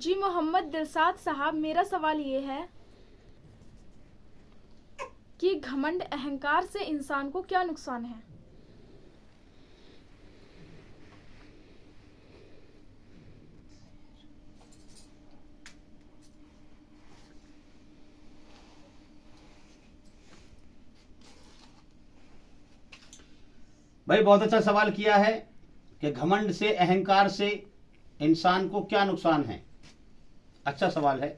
جی محمد دلشاد صاحب، میرا سوال یہ ہے کہ گھمنڈ اہنکار سے انسان کو کیا نقصان ہے؟ بھائی بہت اچھا سوال کیا ہے کہ گھمنڈ سے اہنکار سے انسان کو کیا نقصان ہے. اچھا سوال ہے.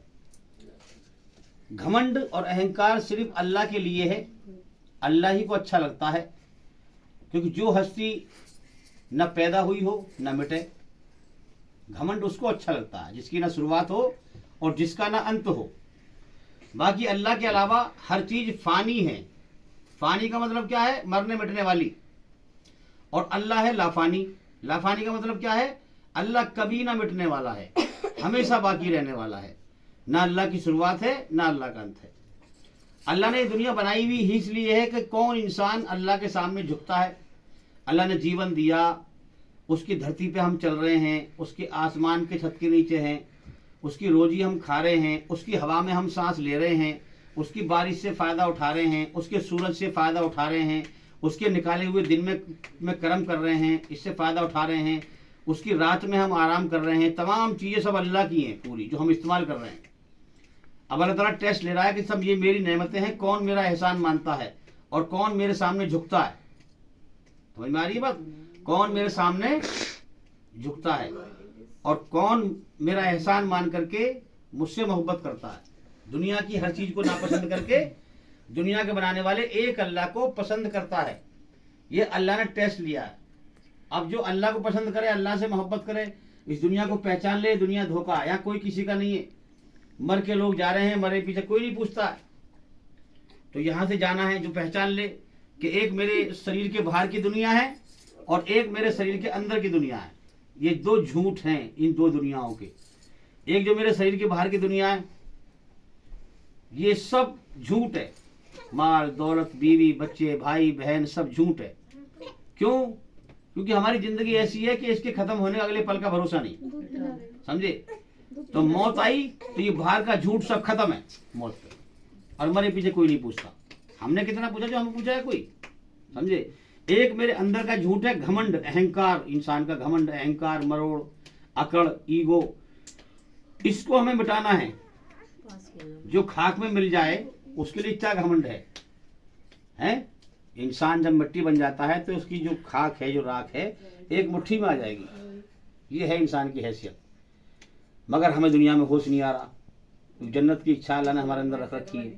گھمنڈ اور اہنکار صرف اللہ کے لیے ہے، اللہ ہی کو اچھا لگتا ہے، کیونکہ جو ہستی نہ پیدا ہوئی ہو نہ مٹے، گھمنڈ اس کو اچھا لگتا ہے جس کی نہ شروعات ہو اور جس کا نہ انت ہو. باقی اللہ کے علاوہ ہر چیز فانی ہے. فانی کا مطلب کیا ہے؟ مرنے مٹنے والی. اور اللہ ہے لافانی. لافانی کا مطلب کیا ہے؟ اللہ کبھی نہ مٹنے والا ہے، ہمیشہ باقی رہنے والا ہے. نہ اللہ کی شروعات ہے نہ اللہ کا انت ہے. اللہ نے دنیا بنائی ہوئی ہی اس لیے ہے کہ کون انسان اللہ کے سامنے جھکتا ہے. اللہ نے جیون دیا، اس کی دھرتی پہ ہم چل رہے ہیں، اس کے آسمان کے چھت کے نیچے ہیں، اس کی روزی ہم کھا رہے ہیں، اس کی ہوا میں ہم سانس لے رہے ہیں، اس کی بارش سے فائدہ اٹھا رہے ہیں، اس کے سورج سے فائدہ اٹھا رہے ہیں، اس کے نکالے ہوئے دن میں کرم کر رہے ہیں، اس سے فائدہ اٹھا رہے ہیں، اس کی رات میں ہم آرام کر رہے ہیں. تمام چیزیں سب اللہ کی ہیں پوری، جو ہم استعمال کر رہے ہیں. اب اللہ تعالیٰ ٹیسٹ لے رہا ہے کہ سب یہ میری نعمتیں ہیں، کون میرا احسان مانتا ہے اور کون میرے سامنے جھکتا ہے. سمجھ میں آ رہی ہے بات؟ کون میرے سامنے جھکتا ہے اور کون میرا احسان مان کر کے مجھ سے محبت کرتا ہے. دنیا کی ہر چیز کو ناپسند کر کے دنیا کے بنانے والے ایک اللہ کو پسند کرتا ہے. یہ اللہ نے ٹیسٹ لیا ہے. اب جو اللہ کو پسند کرے، اللہ سے محبت کرے، اس دنیا کو پہچان لے. دنیا دھوکہ، یہاں کوئی کسی کا نہیں ہے. مر کے لوگ جا رہے ہیں، مرے پیچھے کوئی نہیں پوچھتا ہے. تو یہاں سے جانا ہے جو پہچان لے کہ ایک میرے شریر کے باہر کی دنیا ہے اور ایک میرے شریر کے اندر کی دنیا ہے. یہ دو جھوٹ ہیں ان دو دنیاؤں کے. ایک جو میرے شریر کے باہر کی دنیا ہے، یہ سب جھوٹ ہے. مال دولت، بیوی بچے، بھائی بہن، سب جھوٹ ہے. کیوں؟ کیونکہ ہماری زندگی ایسی ہے کہ اس کے ختم ہونے کا اگلے پل کا بھروسہ نہیں. سمجھے؟ تو موت آئی تو یہ باہر کا جھوٹ سب ختم ہے موت پہ، اور مرے پیچھے کوئی نہیں پوچھتا. ہم نے کتنا پوچھا جو ہمیں پوچھا ہے کوئی؟ سمجھے؟ ایک میرے اندر کا جھوٹ ہے گھمنڈ اہنکار. انسان کا گھمنڈ اہنکار، مروڑ، اکڑ، ایگو، اس کو ہمیں مٹانا ہے. جو خاک میں مل جائے اس کے لیے کیا گھمنڈ ہے؟ انسان جب مٹی بن جاتا ہے تو اس کی جو خاک ہے، جو راکھ ہے، ایک مٹھی میں آ جائے گی. یہ ہے انسان کی حیثیت. مگر ہمیں دنیا میں ہوش نہیں آ رہا. جنت کی اچھا اللہ نے ہمارے اندر رکھ رکھی ہے.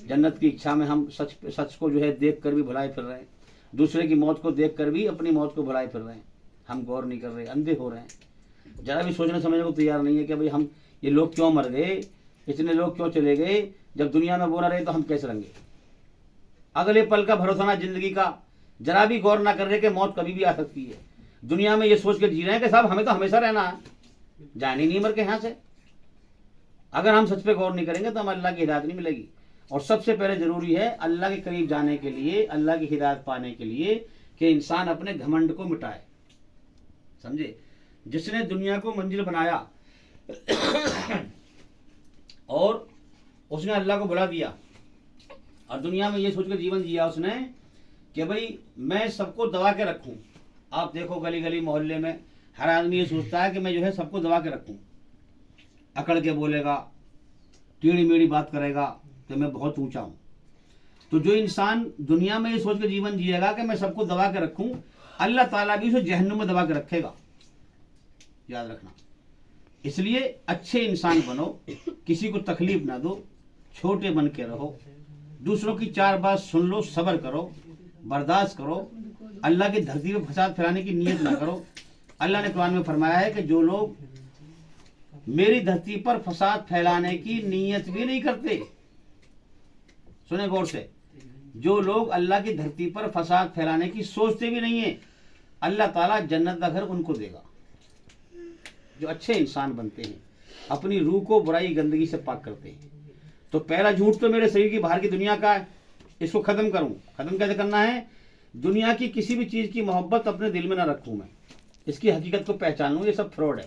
جنت کی اچھا میں ہم سچ کو جو ہے دیکھ کر بھی بھلائے پھر رہے ہیں. دوسرے کی موت کو دیکھ کر بھی اپنی موت کو بھلائے پھر رہے ہیں. ہم غور نہیں کر رہے، اندھے ہو رہے ہیں. ذرا بھی سوچنے سمجھنے کو تیار نہیں ہے کہ بھئی ہم یہ لوگ کیوں مر گئے، اتنے لوگ کیوں چلے گئے. جب دنیا میں وہ نہ رہے تو ہم کیسے رہیں گے؟ اگلے پل کا بھروسہ نہ زندگی کا. ذرا بھی غور نہ کر رہے کہ موت کبھی بھی آ سکتی ہے. دنیا میں یہ سوچ کے جی رہے ہیں کہ صاحب ہمیں تو ہمیشہ رہنا ہے، جانے نہیں مر کے یہاں سے. اگر ہم سچ پہ غور نہیں کریں گے تو ہمیں اللہ کی ہدایت نہیں ملے گی. اور سب سے پہلے ضروری ہے اللہ کے قریب جانے کے لیے، اللہ کی ہدایت پانے کے لیے، کہ انسان اپنے گھمنڈ کو مٹائے. سمجھے؟ جس نے دنیا کو منزل بنایا اور اس نے اللہ کو بھلا دیا اور دنیا میں یہ سوچ کر جیون جیا اس نے کہ بھئی میں سب کو دبا کے رکھوں. آپ دیکھو گلی گلی محلے میں ہر آدمی یہ سوچتا ہے کہ میں جو ہے سب کو دبا کے رکھوں. اکڑ کے بولے گا، ٹیڑھی میڑھی بات کرے گا کہ میں بہت اونچا ہوں. تو جو انسان دنیا میں یہ سوچ کے جیون جیے گا کہ میں سب کو دبا کے رکھوں، اللہ تعالیٰ بھی اسے جہنم میں دبا کے رکھے گا. یاد رکھنا. اس لیے اچھے انسان بنو، کسی کو تکلیف نہ دو، چھوٹے بن کے رہو، دوسروں کی چار بات سن لو، صبر کرو، برداشت کرو. اللہ کی دھرتی پہ فساد پھیلانے کی نیت نہ کرو. اللہ نے قرآن میں فرمایا ہے کہ جو لوگ میری دھرتی پر فساد پھیلانے کی نیت بھی نہیں کرتے، سنیں غور سے، جو لوگ اللہ کی دھرتی پر فساد پھیلانے کی سوچتے بھی نہیں ہیں، اللہ تعالیٰ جنت کا گھر ان کو دے گا. جو اچھے انسان بنتے ہیں، اپنی روح کو برائی گندگی سے پاک کرتے ہیں. تو پہلا جھوٹ تو میرے شریر کی باہر کی دنیا کا ہے، اس کو ختم کروں. ختم کیسے کرنا ہے؟ دنیا کی کسی بھی چیز کی محبت اپنے دل میں نہ رکھوں میں، اس کی حقیقت کو پہچانوں. یہ سب فراڈ ہے.